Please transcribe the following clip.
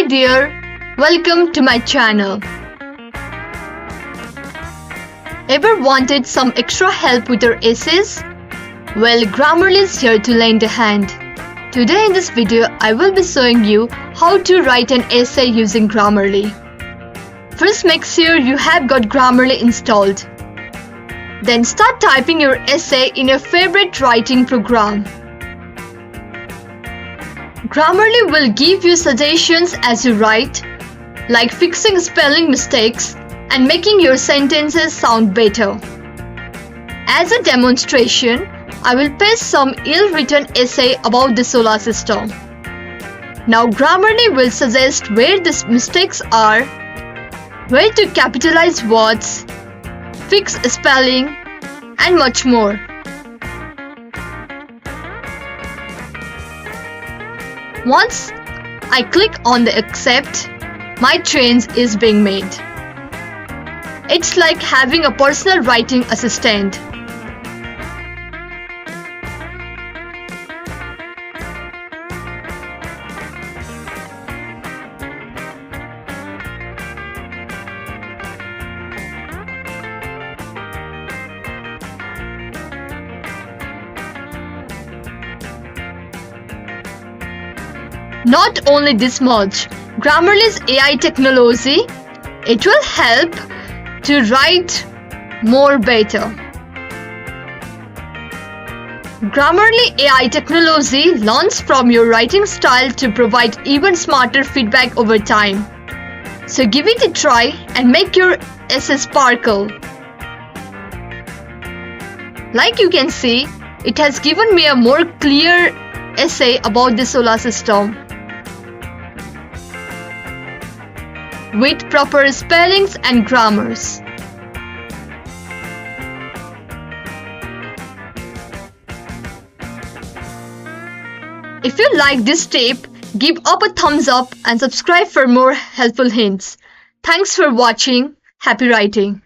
Hi dear, welcome to my channel. Ever wanted some extra help with your essays? Well, Grammarly is here to lend a hand. Today in this video, I will be showing you how to write an essay using Grammarly. First, make sure you have got Grammarly installed. Then start typing your essay in your favorite writing program. Grammarly will give you suggestions as you write, like fixing spelling mistakes and making your sentences sound better. As a demonstration, I will paste some ill-written essay about the solar system. Now Grammarly will suggest where the mistakes are, where to capitalize words, fix spelling, and much more. Once I click on the accept, my change is being made. It's like having a personal writing assistant. Not only this much, Grammarly's AI technology, it will help to write more better. Grammarly AI technology learns from your writing style to provide even smarter feedback over time. So give it a try and make your essay sparkle. Like you can see, it has given me a more clear essay about the solar system, with proper spellings and grammars. If you like this tip, give up a thumbs up and subscribe for more helpful hints. Thanks for watching. Happy writing!